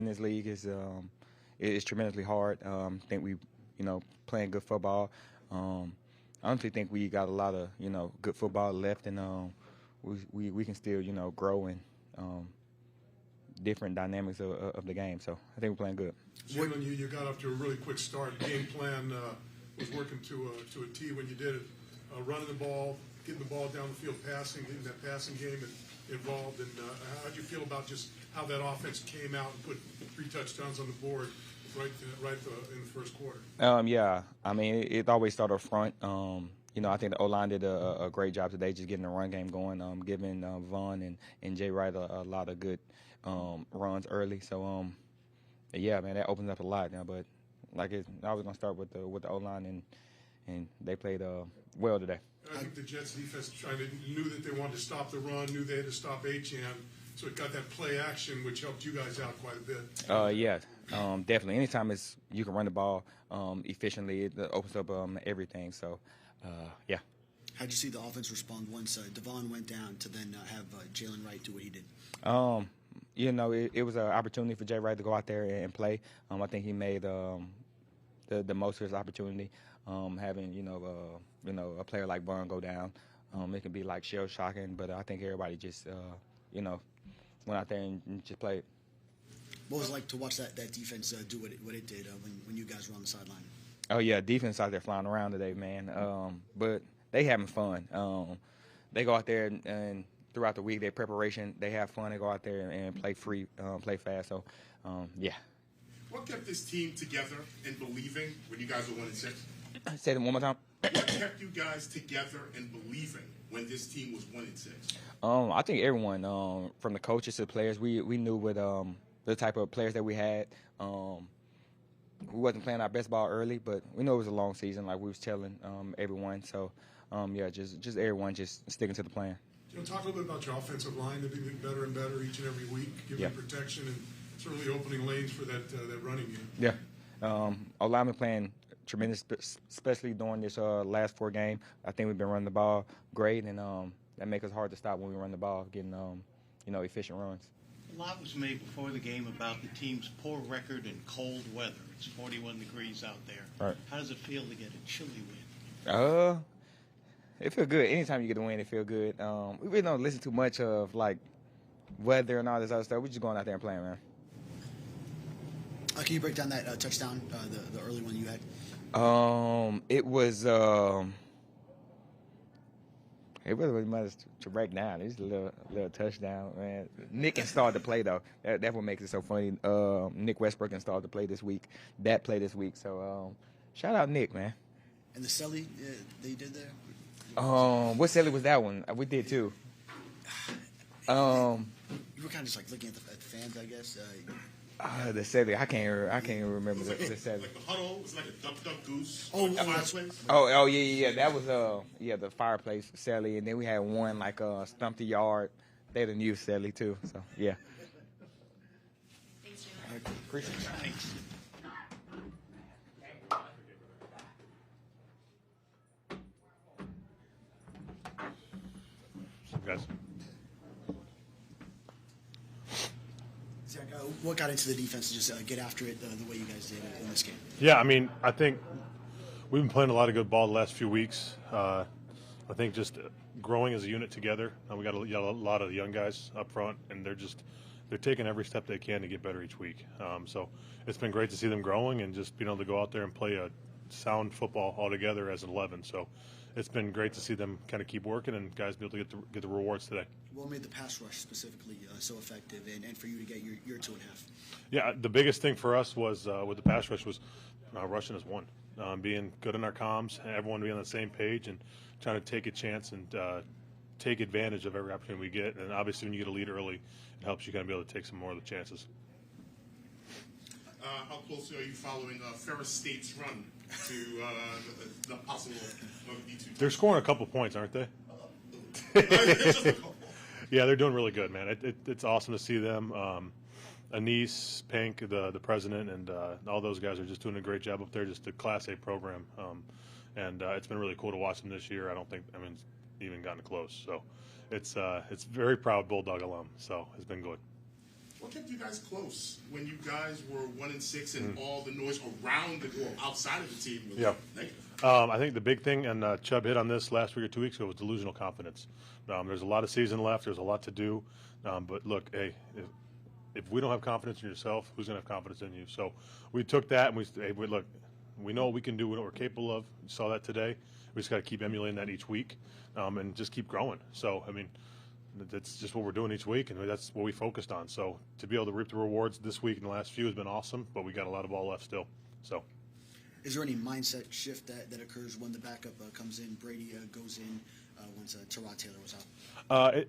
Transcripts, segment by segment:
in this league is tremendously hard. I think we, playing good football. I honestly think we got a lot of, good football left, and we can still, grow in different dynamics of the game. So I think we're playing good. Jalen, you got off to a really quick start. Game plan was working to a T when you did it. Running the ball, getting the ball down the field, passing, getting that passing game involved. And how did you feel about just how that offense came out and put 3 touchdowns on the board right in the first quarter? Yeah, I mean, it always started up front. I think the O-line did a great job today just getting the run game going, giving Vaughn and Jay Wright a lot of good runs early. So, yeah, man, that opens up a lot now. But I was going to start with the O-line, and they played well today. I think the Jets defense knew that they wanted to stop the run, knew they had to stop Achane, so it got that play action, which helped you guys out quite a bit. Yeah, definitely. Anytime you can run the ball efficiently, it opens up everything. So, yeah. How'd you see the offense respond once Devon went down to then have Jalen Wright do what he did? It was an opportunity for Jay Wright to go out there and play. I think he made the most of his opportunity. Having a player like Vaughn go down, it can be like shell shocking. But I think everybody just went out there and just played. What was it like to watch that defense do what it did when you guys were on the sideline? Oh yeah, defense out there flying around today, man. But they having fun. They go out there and throughout the week, their preparation, they have fun. They go out there and play free, play fast. So, yeah. What kept this team together and believing when you guys were 1-6? Say it one more time. What kept you guys together and believing when this team was 1-6? I think everyone, from the coaches to the players, we knew what the type of players that we had. We wasn't playing our best ball early, but we know it was a long season, like we was telling everyone. So, yeah, just everyone just sticking to the plan. Talk a little bit about your offensive line. They're getting better and better each and every week, giving protection and certainly opening lanes for that running game. Yeah. O-lineman playing tremendous, especially during this last 4 game. I think we've been running the ball great, and that makes us hard to stop when we run the ball, getting efficient runs. A lot was made before the game about the team's poor record in cold weather. It's 41 degrees out there. Right. How does it feel to get a chilly win? It feels good. Anytime you get a win, it feels good. We really don't listen too much of like weather and all this other stuff. We're just going out there and playing, man. Can you break down that touchdown, the early one you had? It was it wasn't much to break down. It's a little touchdown, man. Nick can start to play though. That's what makes it so funny. Nick Westbrook can start to play this week. That play this week. So shout out Nick, man. And the Selly they did there. What Selly was that one? We did too. You were kind of just like looking at the fans, I guess. The Selly, I can't even remember the Selly. Like the huddle was like a duck goose. Fireplace. Yeah. That was the fireplace Selly, and then we had one like Stump the Yard. They done used Selly too. So yeah. Thanks, Appreciate it. Thanks. Guys. Zach, what got into the defense to just get after it the way you guys did in this game? Yeah, I mean, I think we've been playing a lot of good ball the last few weeks. I think just growing as a unit together. We got a lot of young guys up front, and they're taking every step they can to get better each week. So it's been great to see them growing and just being able to go out there and play a sound football all together as an 11. So it's been great to see them kind of keep working and guys be able to get the rewards today. What made the pass rush specifically so effective, and for you to get your 2.5? Yeah, the biggest thing for us was with the pass rush was rushing as one, being good in our comms, everyone being on the same page, and trying to take a chance and take advantage of every opportunity we get. And obviously, when you get a lead early, it helps you kind of be able to take some more of the chances. How closely are you following Ferris State's run to the possible V2? They're scoring a couple points, aren't they? Yeah, they're doing really good, man. It's awesome to see them. Anise, Pink, the president, and all those guys are just doing a great job up there. Just a Class A program, and it's been really cool to watch them this year. I don't think it's even gotten close. So it's very proud Bulldog alum. So it's been good. What kept you guys close when you guys were 1-6 and all the noise around the or outside of the team was negative? I think the big thing, and Chubb hit on this last week or 2 weeks ago, was delusional confidence. There's a lot of season left. There's a lot to do. But look, hey, if we don't have confidence in yourself, who's going to have confidence in you? So we took that and look, we know what we can do, what we're capable of. You saw that today. We just got to keep emulating that each week and just keep growing. So, I mean, that's just what we're doing each week, and that's what we focused on. So to be able to reap the rewards this week and the last few has been awesome, but we got a lot of ball left still. So, is there any mindset shift that occurs when the backup comes in? Brady goes in once Tyrod Taylor was out.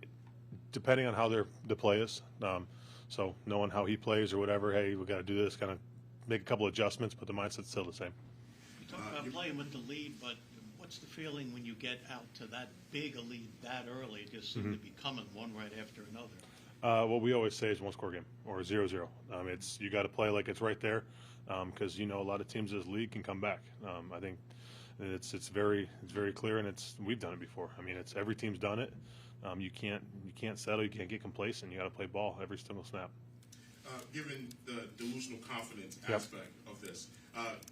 Depending on how the play is, so knowing how he plays or whatever, hey, we got to do this, kind of make a couple adjustments, but the mindset's still the same. You talk about playing with the lead, but what's the feeling when you get out to that big a lead that early? It just seems to be coming one right after another. What we always say is one-score game or 0-0. It's you got to play like it's right there, because a lot of teams in this league can come back. I think it's very clear, and we've done it before. I mean, it's every team's done it. You can't settle. You can't get complacent. You got to play ball every single snap. Given the delusional confidence aspect of this,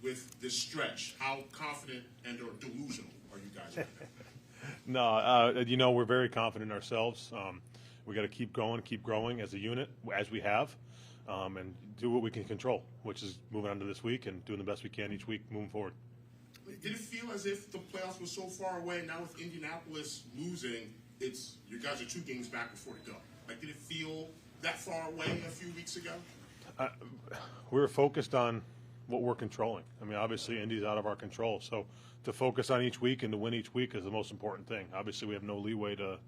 with this stretch, how confident and or delusional are you guys right now? No, we're very confident in ourselves. We got to keep going, keep growing as a unit, as we have, and do what we can control, which is moving on to this week and doing the best we can each week moving forward. Did it feel as if the playoffs were so far away? Now with Indianapolis losing, you guys are 2 games back before to go. Like, did it feel that far away a few weeks ago? We were focused on what we're controlling. I mean, obviously, Indy's out of our control. So to focus on each week and to win each week is the most important thing. Obviously, we have no leeway to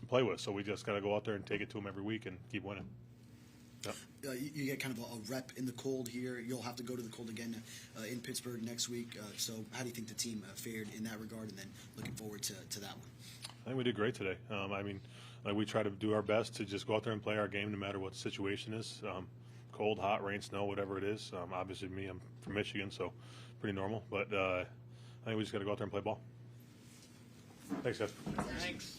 play with. So we just got to go out there and take it to them every week and keep winning. Yep. You get kind of a rep in the cold here. You'll have to go to the cold again in Pittsburgh next week. So how do you think the team fared in that regard, and then looking forward to that one? I think we did great today. We try to do our best to just go out there and play our game no matter what the situation is. Cold, hot, rain, snow, whatever it is. Obviously, I'm from Michigan, so pretty normal. But I think we just got to go out there and play ball. Thanks, guys. Thanks.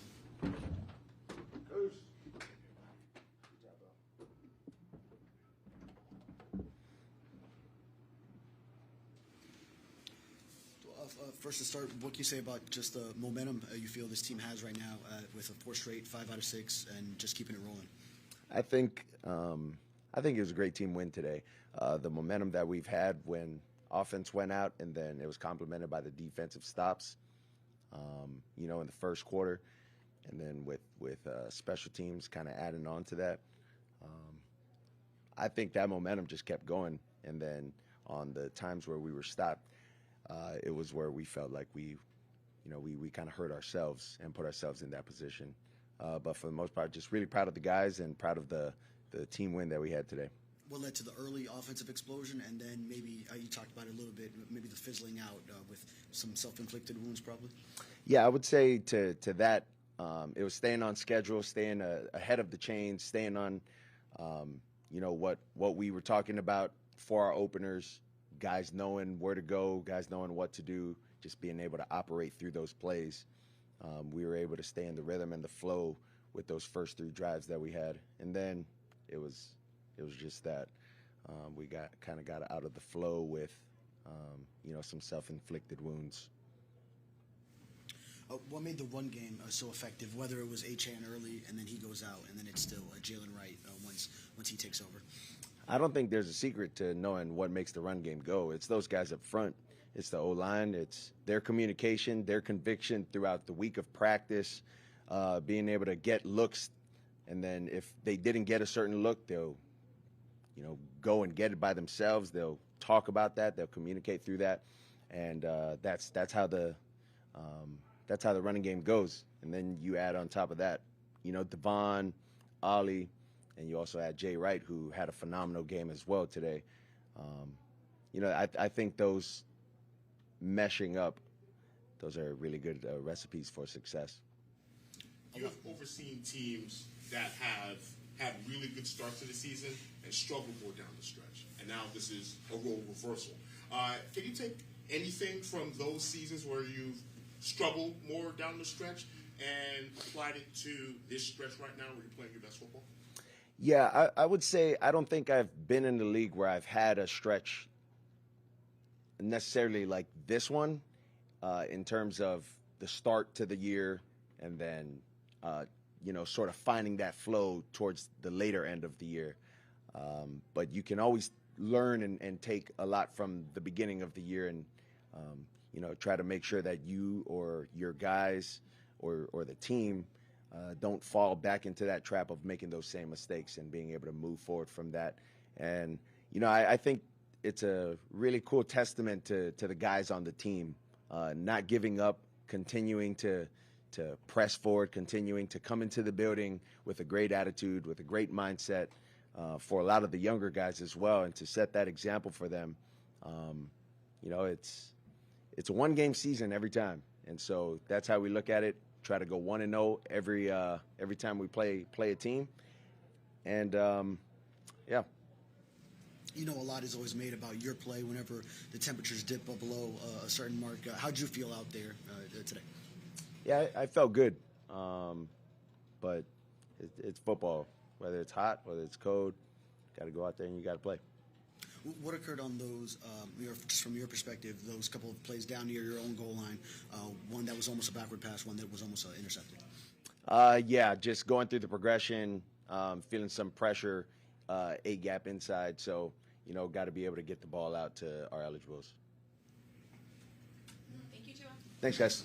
First to start, what can you say about just the momentum you feel this team has right now with a 4 straight, 5 out of 6, and just keeping it rolling? I think it was a great team win today. The momentum that we've had when offense went out, and then it was complemented by the defensive stops, in the first quarter, and then with special teams kind of adding on to that. I think that momentum just kept going, and then on the times where we were stopped, it was where we felt like we kind of hurt ourselves and put ourselves in that position. But for the most part, just really proud of the guys and proud of the team win that we had today. What led to the early offensive explosion, and then maybe you talked about it a little bit, maybe the fizzling out with some self-inflicted wounds probably? Yeah, I would say to that, it was staying on schedule, staying ahead of the chain, staying on, what we were talking about for our openers, guys knowing where to go, guys knowing what to do, just being able to operate through those plays. We were able to stay in the rhythm and the flow with those first 3 drives that we had, and then it was just that we got out of the flow with some self-inflicted wounds. What made the run game so effective? Whether it was Achane early and then he goes out, and then it's still Jalen Wright once he takes over. I don't think there's a secret to knowing what makes the run game go. It's those guys up front. It's the O-line. It's their communication, their conviction throughout the week of practice, being able to get looks. And then if they didn't get a certain look, they'll, go and get it by themselves. They'll talk about that. They'll communicate through that. And that's how the running game goes. And then you add on top of that, Devon, Ollie, and you also had Jay Wright, who had a phenomenal game as well today. I think those meshing up, those are really good recipes for success. You have overseen teams that have had really good starts to the season and struggled more down the stretch. And now this is a role reversal. Can you take anything from those seasons where you've struggled more down the stretch and applied it to this stretch right now where you're playing your best football? Yeah, I would say I don't think I've been in the league where I've had a stretch necessarily like this one, in terms of the start to the year and then, sort of finding that flow towards the later end of the year. But you can always learn and take a lot from the beginning of the year and, try to make sure that you or your guys or the team don't fall back into that trap of making those same mistakes and being able to move forward from that. And, I think it's a really cool testament to the guys on the team, not giving up, continuing to press forward, continuing to come into the building with a great attitude, with a great mindset, for a lot of the younger guys as well, and to set that example for them. It's a one-game season every time, and so that's how we look at it. Try to go 1-0 every time we play a team, and yeah. A lot is always made about your play whenever the temperatures dip below a certain mark. How'd you feel out there today? Yeah, I felt good, but it's football. Whether it's hot, whether it's cold, got to go out there and you got to play. What occurred on those, just from your perspective, those couple of plays down near your own goal line, one that was almost a backward pass, one that was almost intercepted? Yeah, just going through the progression, feeling some pressure, a gap inside. So, got to be able to get the ball out to our eligibles. Thank you, Tua. Thanks, guys.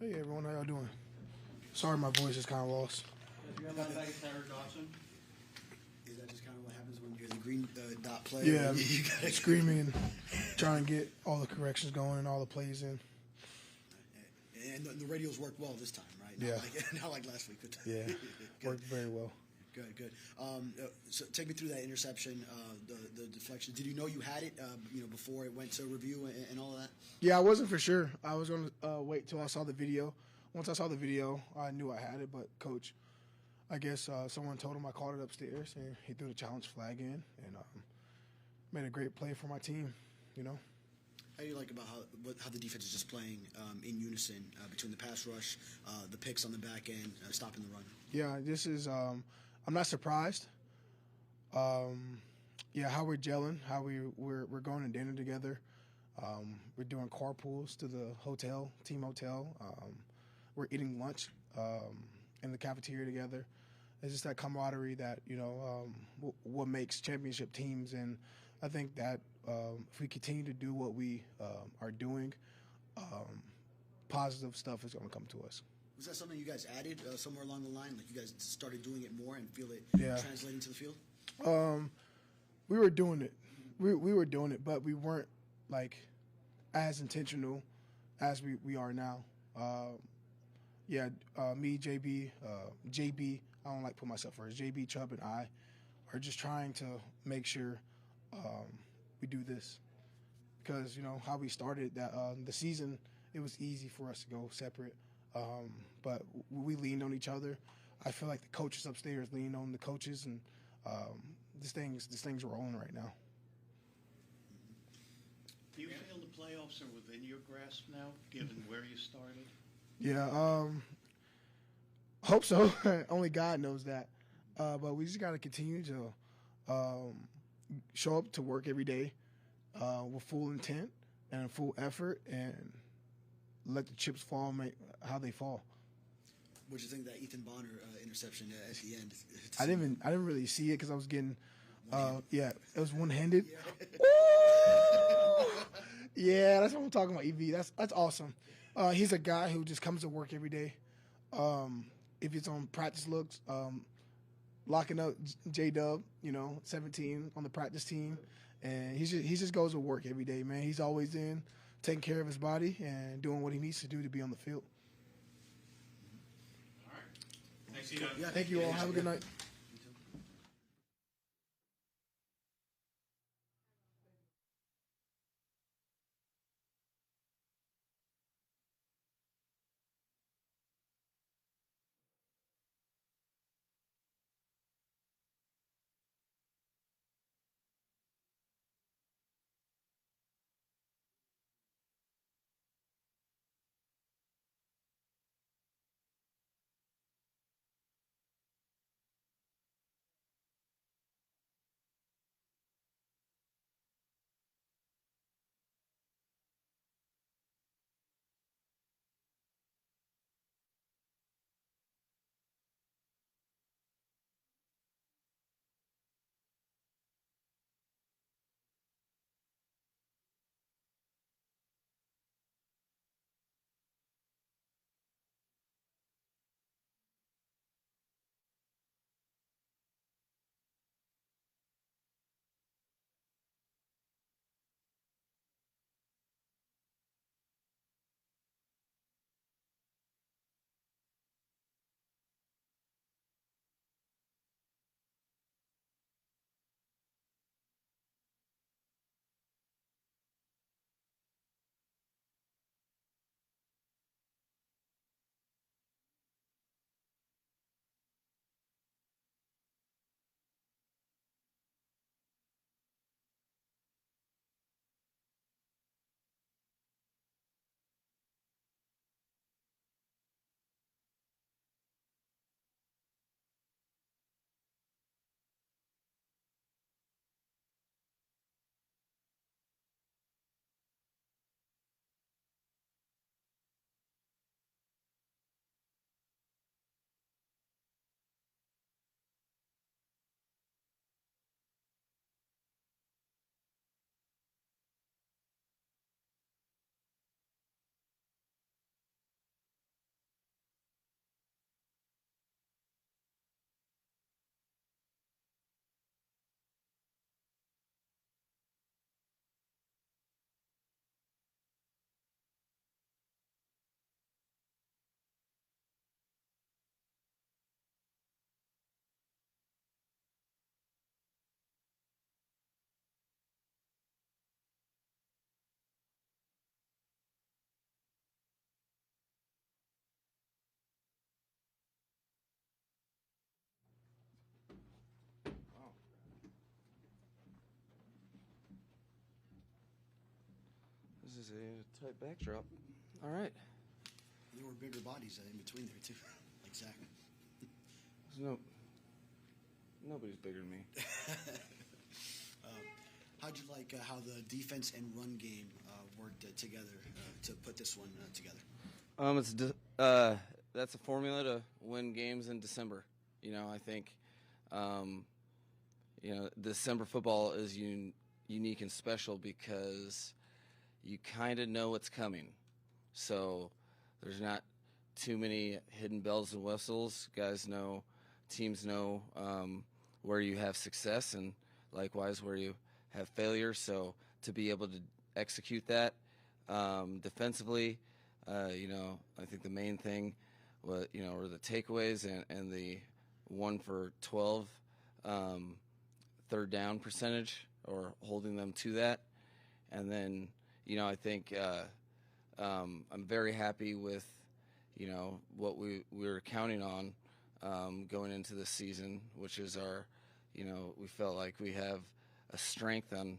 Hey everyone, how y'all doing? Sorry, my voice is kind of lost. Your linebacker, Sarah Dawson. Is that just kind of what happens when you're the green dot player? Yeah, You gotta screaming and trying to get all the corrections going and all the plays in. And the radios worked well this time, right? Not Yeah. not like last week. But Yeah, Good. worked very well. Good. So take me through that interception, the deflection. Did you know you had it, before it went to review and all of that? Yeah, I wasn't for sure. I was going to wait till I saw the video. Once I saw the video, I knew I had it, but coach, I guess someone told him I called it upstairs, and he threw the challenge flag in and made a great play for my team, How do you like about how the defense is just playing in unison between the pass rush, the picks on the back end, stopping the run? Yeah, this is. I'm not surprised. Yeah, how we're gelling, how we're going to dinner together. We're doing carpools to the team hotel. We're eating lunch in the cafeteria together. It's just that camaraderie that what makes championship teams, and I think that if we continue to do what we are doing, positive stuff is going to come to us. Was that something you guys added somewhere along the line? Like you guys started doing it more and feel it Yeah. translating to the field? We were doing it. We were doing it, but we weren't like as intentional as we are now. Me, JB, I don't like put myself first. JB, Chubb, and I are just trying to make sure we do this because how we started that the season. It was easy for us to go separate, but we leaned on each other. I feel like the coaches upstairs leaned on the coaches, and this thing's rolling right now. Do you feel the playoffs are within your grasp now, given where you started? Yeah, hope so. Only God knows that. But we just got to continue to show up to work every day with full intent and full effort, and let the chips fall how they fall. What do you think of that Ethan Bonner interception at the end? I didn't really see it because I was getting it was one-handed. Yeah, that's what I'm talking about. EV, that's awesome. He's a guy who just comes to work every day. If it's on practice looks, locking up J-Dub, 17 on the practice team, and he just goes to work every day, man. He's always in, taking care of his body and doing what he needs to do to be on the field. All right. Thanks, Eno. Yeah. Thank you all. Have a good night. is a tight backdrop. All right. There were bigger bodies in between there too, like Zach. Nobody's bigger than me. How'd you like how the defense and run game worked together to put this one together? That's a formula to win games in December. I think, December football is unique and special because you kind of know what's coming. So there's not too many hidden bells and whistles. Teams know where you have success and likewise where you have failure. So to be able to execute that defensively, I think the main thing were the takeaways and the 1 for 12 third down percentage, or holding them to that. And then, I think I'm very happy with, what we were counting on going into this season, which is we felt like we have a strength on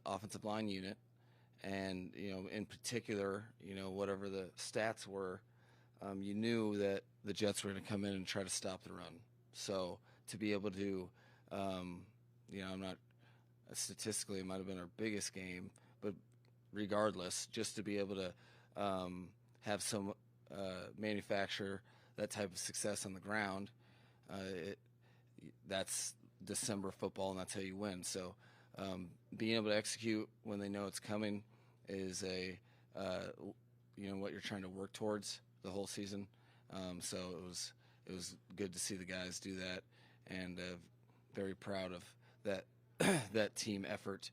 offensive line unit. And, in particular, whatever the stats were, you knew that the Jets were going to come in and try to stop the run. So to be able to, statistically, it might have been our biggest game, but regardless, just to be able to have some manufacture that type of success on the ground, that's December football, and that's how you win. So being able to execute when they know it's coming is what you're trying to work towards the whole season. So it was good to see the guys do that, and very proud of that team effort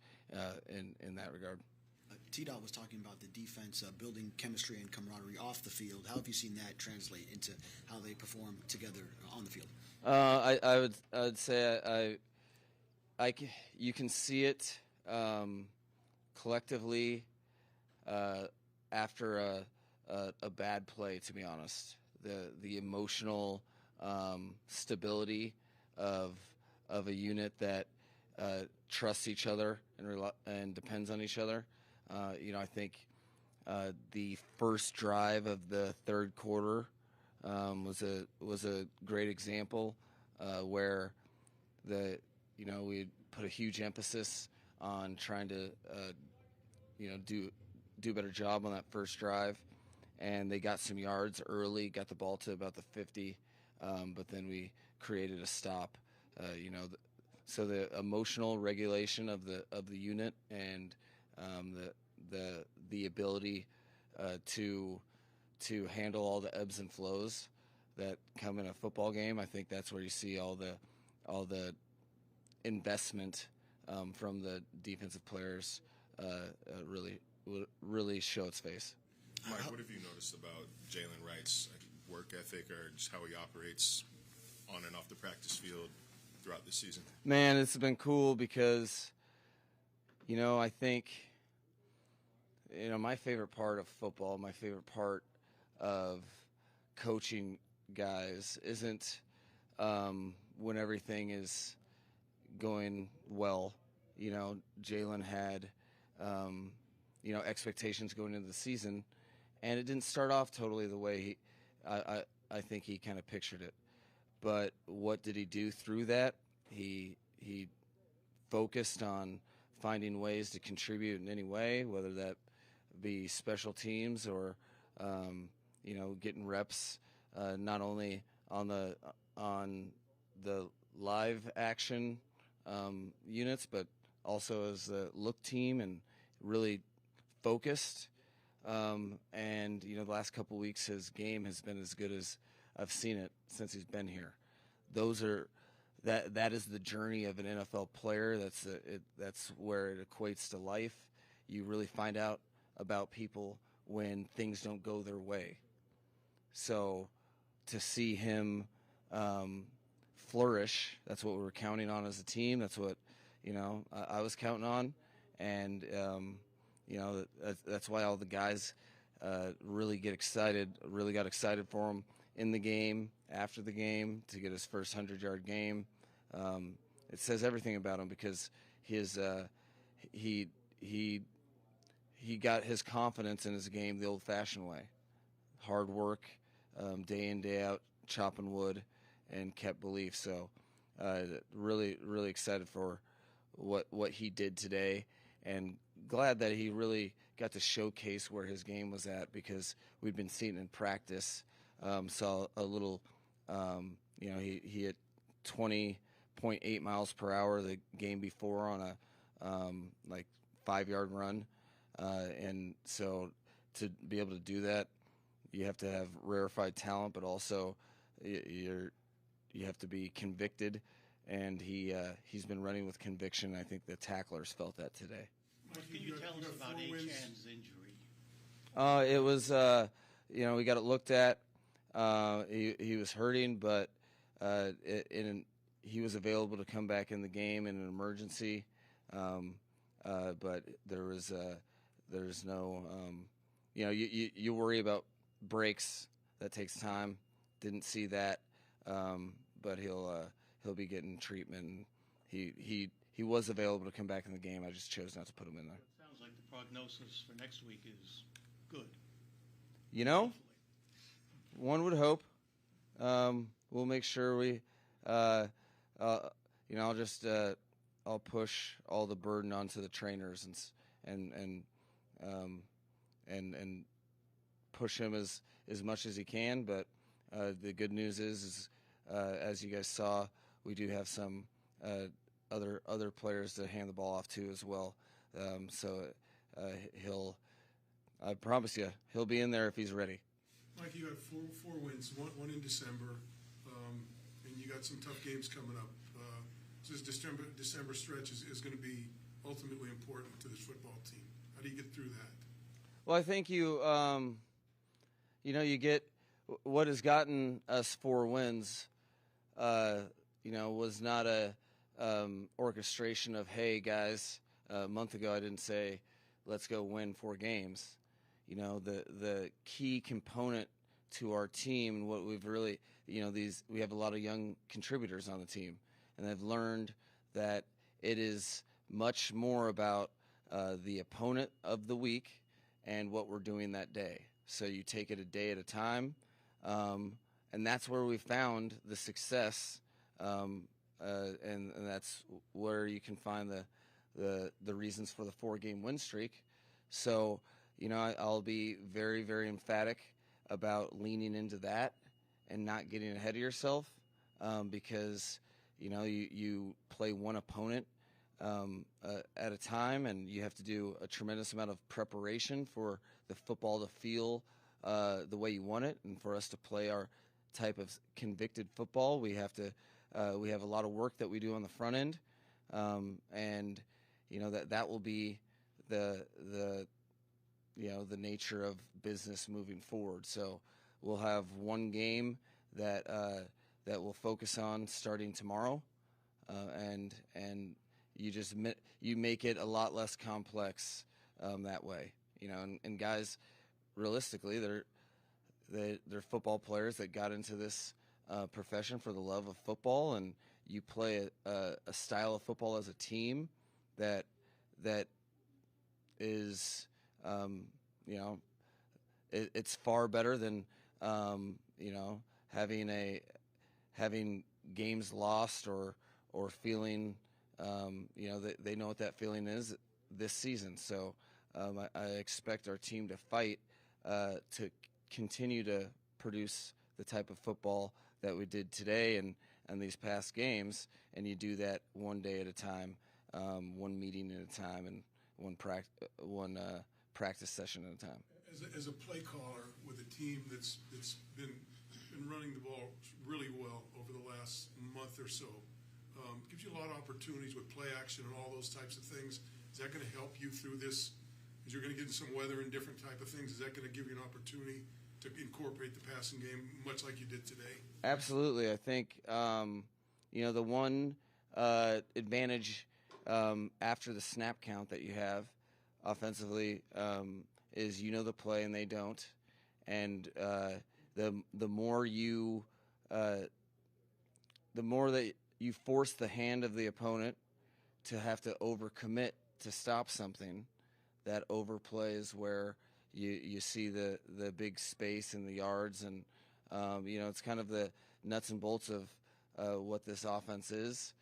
in that regard. T-Dot was talking about the defense building chemistry and camaraderie off the field. How have you seen that translate into how they perform together on the field? I would say you can see it collectively after a bad play. To be honest, the emotional stability of a unit that trusts each other and depends on each other. I think the first drive of the third quarter was a great example where we put a huge emphasis on trying to do a better job on that first drive, and they got some yards early, got the ball to about the 50, but then we created a stop. So the emotional regulation of the unit and the ability to handle all the ebbs and flows that come in a football game. I think that's where you see all the investment from the defensive players really show its face. Mike, what have you noticed about Jalen Wright's work ethic, or just how he operates on and off the practice field throughout the season? Man, it's been cool because, I think, my favorite part of football, my favorite part of coaching guys isn't when everything is going well. Jalen had, expectations going into the season, and it didn't start off totally the way I think he kind of pictured it. But what did he do through that? He focused on finding ways to contribute in any way, whether that be special teams or getting reps, not only on the live action units, but also as the look team, and really focused. And the last couple weeks, his game has been as good as I've seen it since he's been here. That is the journey of an NFL player. That's where it equates to life. You really find out about people when things don't go their way. So to see him flourish, that's what we were counting on as a team. That's what I was counting on, and that's why all the guys really got excited for him in the game, after the game, to get his first 100-yard game. It says everything about him because he he got his confidence in his game the old-fashioned way. Hard work, day in, day out, chopping wood, and kept belief. So really, really excited for what he did today, and glad that he really got to showcase where his game was at, because we've been seeing it in practice. Saw a little, he hit 20.8 miles per hour the game before on a 5-yard run. And so to be able to do that, you have to have rarefied talent, but also you have to be convicted. And he's been running with conviction. I think the tacklers felt that today. What can you tell us about Achan's injury? It was, we got it looked at. He was hurting, but he was available to come back in the game in an emergency. But there's no, you worry about breaks. That takes time. Didn't see that, but he'll be getting treatment. He was available to come back in the game. I just chose not to put him in there. It sounds like the prognosis for next week is good. One would hope. We'll make sure we, I'll push all the burden onto the trainers and push him as much as he can. But the good news is as you guys saw, we do have some other players to hand the ball off to as well. I promise you, he'll be in there if he's ready. Mike, you got four wins, one in December, and you got some tough games coming up. So this December stretch is going to be ultimately important to this football team. How do you get through that? Well, I think you get what has gotten us 4 wins. Was not a orchestration of, hey guys, a month ago I didn't say let's go win 4 games. The key component to our team, and what we've really, we have a lot of young contributors on the team, and I've learned that it is much more about the opponent of the week and what we're doing that day. So you take it a day at a time, and that's where we found the success, and that's where you can find the reasons for the 4-game win streak. So, I'll be very, very emphatic about leaning into that and not getting ahead of yourself, because you play one opponent at a time, and you have to do a tremendous amount of preparation for the football to feel the way you want it, and for us to play our type of convicted football, we have a lot of work that we do on the front end, and that will be the nature of business moving forward. So we'll have one game that we'll focus on starting tomorrow, and you make it a lot less complex that way. And guys, realistically, they're football players that got into this profession for the love of football, and you play a style of football as a team that is it's far better than having games lost or feeling they know what that feeling is this season. So I expect our team to fight to continue to produce the type of football that we did today and these past games, and you do that one day at a time, one meeting at a time, and one practice session at a time. As a play caller with a team that's been running the ball really well over the last month or so, gives you a lot of opportunities with play action and all those types of things. Is that going to help you through this? Because you're going to get into some weather and different type of things. Is that going to give you an opportunity to incorporate the passing game much like you did today? Absolutely. I think the one advantage after the snap count that you have offensively is the play and they don't, and the more that you force the hand of the opponent to have to overcommit to stop something, that overplays where you see the big space in the yards, and it's kind of the nuts and bolts of what this offense is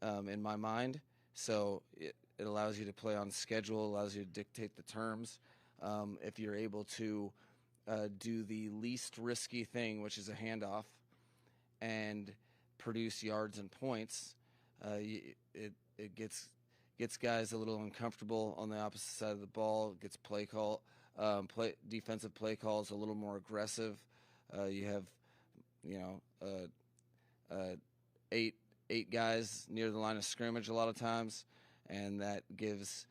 in my mind. So it allows you to play on schedule, allows you to dictate the terms. If you're able to do the least risky thing, which is a handoff, and produce yards and points, it gets guys a little uncomfortable on the opposite side of the ball. It gets defensive play calls a little more aggressive. You have, eight guys near the line of scrimmage a lot of times, and that gives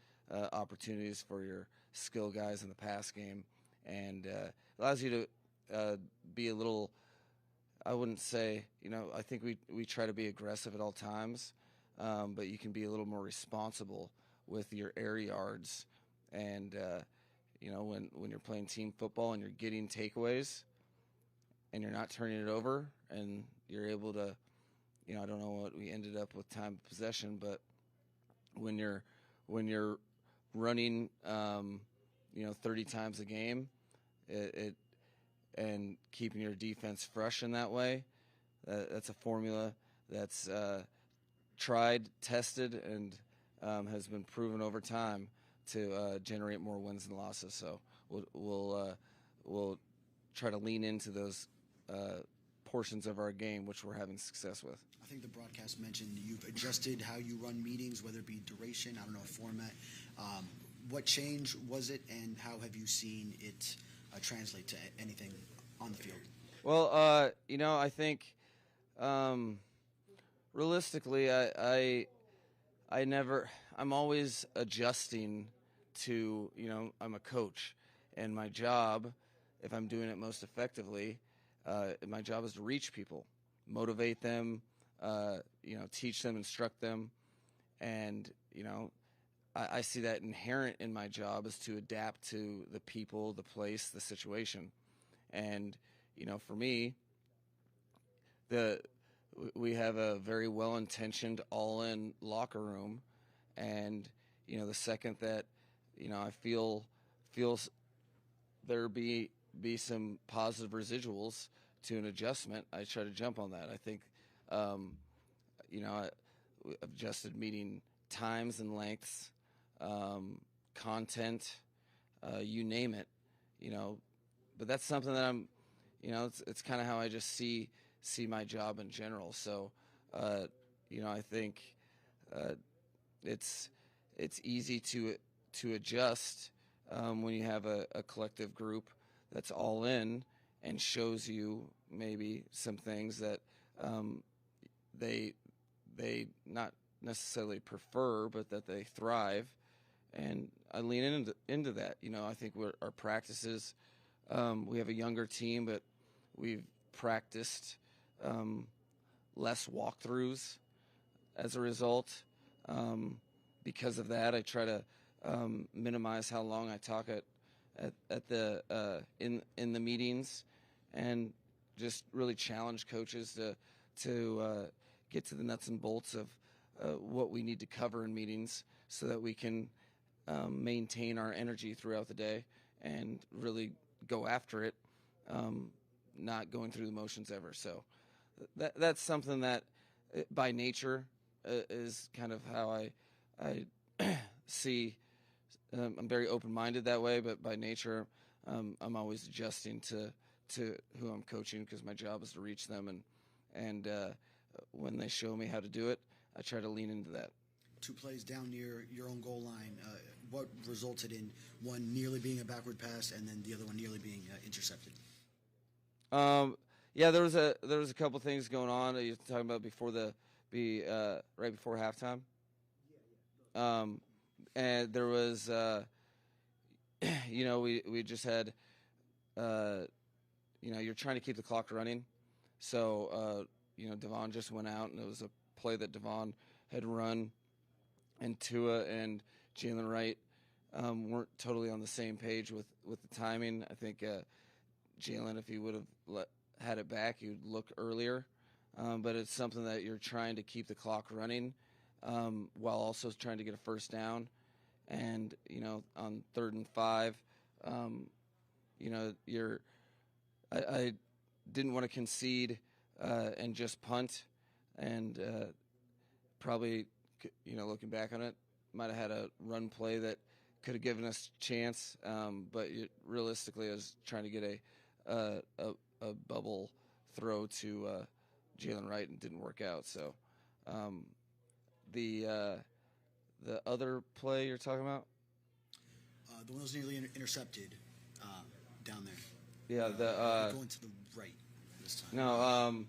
opportunities for your skill guys in the pass game, and allows you to be a little. I wouldn't say, I think we try to be aggressive at all times, but you can be a little more responsible with your air yards. And, when you're playing team football and you're getting takeaways and you're not turning it over and you're able to, I don't know what we ended up with time of possession, but when you're running, 30 times a game, and keeping your defense fresh in that way, that's a formula that's tried, tested, and has been proven over time to generate more wins and losses. So we'll try to lean into those portions of our game which we're having success with. I think the broadcast mentioned you've adjusted how you run meetings, whether it be duration, I don't know, format. What change was it, and how have you seen it translate to anything on the field? Well, I think realistically, I'm always adjusting to, I'm a coach, and my job, if I'm doing it most effectively, my job is to reach people, motivate them, teach them, instruct them, and, I see that inherent in my job is to adapt to the people, the place, the situation. And, for me, we have a very well-intentioned, all-in locker room. And, the second that, I feel there be some positive residuals to an adjustment, I try to jump on that. I think, I've adjusted meeting times and lengths, content, you name it, but that's something that I'm, it's kind of how I just see my job in general. So, I think it's easy to adjust when you have a collective group that's all in and shows you maybe some things that they not necessarily prefer, but that they thrive. And I lean into that. I think our practices, we have a younger team, but we've practiced less walkthroughs as a result. Because of that, I try to minimize how long I talk at the in the meetings, and just really challenge coaches to get to the nuts and bolts of what we need to cover in meetings, so that we can maintain our energy throughout the day and really go after it, not going through the motions ever. So that's something that by nature is kind of how I see. I'm very open-minded that way, but by nature, I'm always adjusting to who I'm coaching, because my job is to reach them, and when they show me how to do it, I try to lean into that. 2 plays down near your own goal line, what resulted in one nearly being a backward pass and then the other one nearly being intercepted? Yeah, there was a couple things going on. You're talking about right before halftime. And there was, we just had, you're trying to keep the clock running. So, Devon just went out, and it was a play that Devon had run, and Tua and Jalen Wright weren't totally on the same page with the timing. I think Jalen, if he would have had it back, he would look earlier. But it's something that you're trying to keep the clock running while also trying to get a first down. and on 3rd and 5, I didn't want to concede and just punt, and probably looking back on it, might have had a run play that could have given us a chance, but realistically, I was trying to get a bubble throw to Jalen Wright and it didn't work out. So the other play you're talking about, the one that was nearly intercepted down there. Yeah, going to the right this time. No,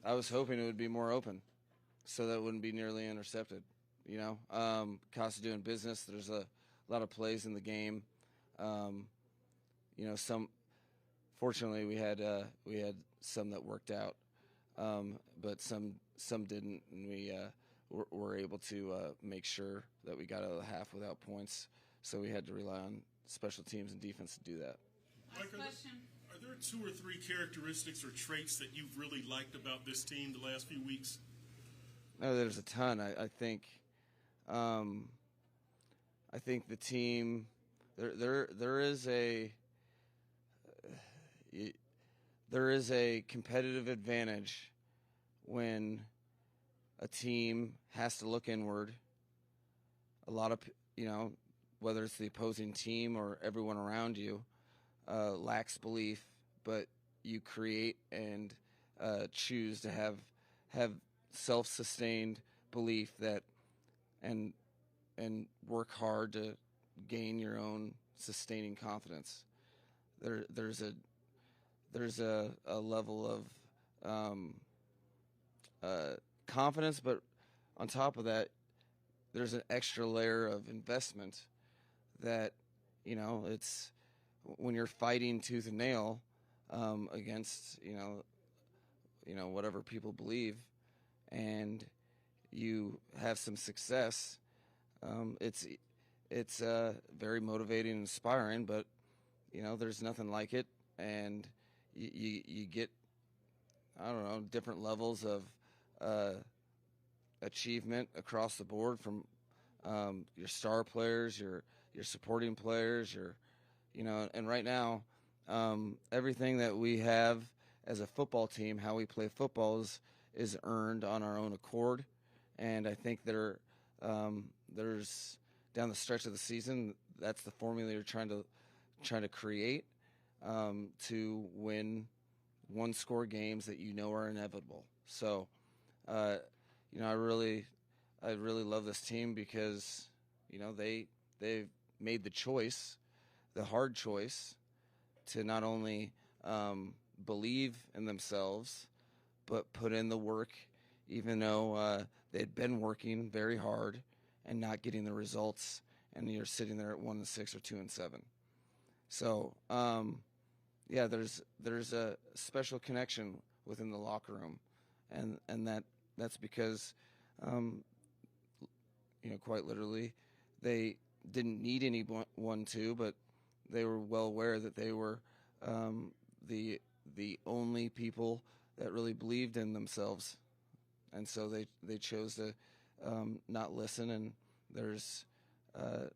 I was hoping it would be more open, so that it wouldn't be nearly intercepted. Costa doing business. There's a lot of plays in the game. Fortunately we had some that worked out, but some didn't, and we were able to make sure that we got out of the half without points. So we had to rely on special teams and defense to do that. Mike, are there 2 or 3 characteristics or traits that you've really liked about this team the last few weeks? No, there's a ton. I think the team there is a competitive advantage when a team has to look inward. A lot of whether it's the opposing team or everyone around you lacks belief, but you create and choose to have self-sustained belief that and work hard to gain your own sustaining confidence. There's a level of confidence, but on top of that, there's an extra layer of investment that it's when you're fighting tooth and nail against whatever people believe, and you have some success. It's very motivating and inspiring, but there's nothing like it, and you get different levels of achievement across the board from your star players, your supporting players, and right now everything that we have as a football team, how we play football is earned on our own accord, and I think there's down the stretch of the season, that's the formula you're trying to create to win one-score games that are inevitable. So, I really love this team because they've made the choice, the hard choice, to not only believe in themselves, but put in the work, even though they'd been working very hard and not getting the results, and you're sitting there at 1-6 or 2-7. So, there's a special connection within the locker room, and that's because, quite literally, they didn't need anyone to, but they were well aware that they were the only people that really believed in themselves, and so they chose to not listen. And there's a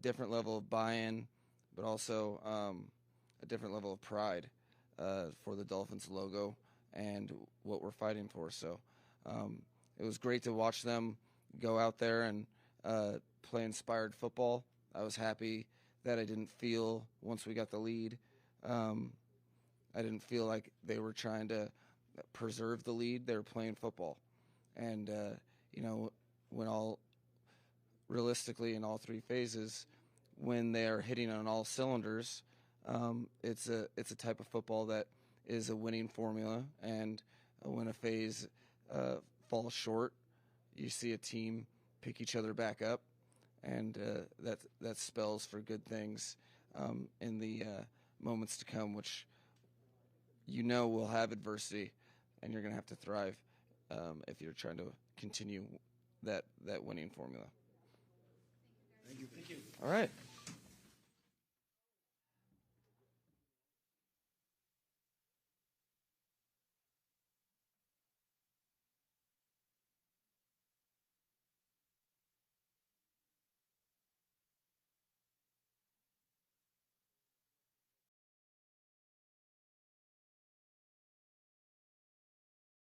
different level of buy-in, but also a different level of pride for the Dolphins logo and what we're fighting for. So it was great to watch them go out there and play inspired football. I was happy that I didn't feel, once we got the lead, I didn't feel like they were trying to preserve the lead. They were playing football. And, realistically in all 3 phases, when they're hitting on all cylinders, it's a type of football that is a winning formula. And when a phase falls short, you see a team pick each other back up, and that spells for good things in the moments to come, which will have adversity, and you're going to have to thrive if you're trying to continue that winning formula. Thank you. All right.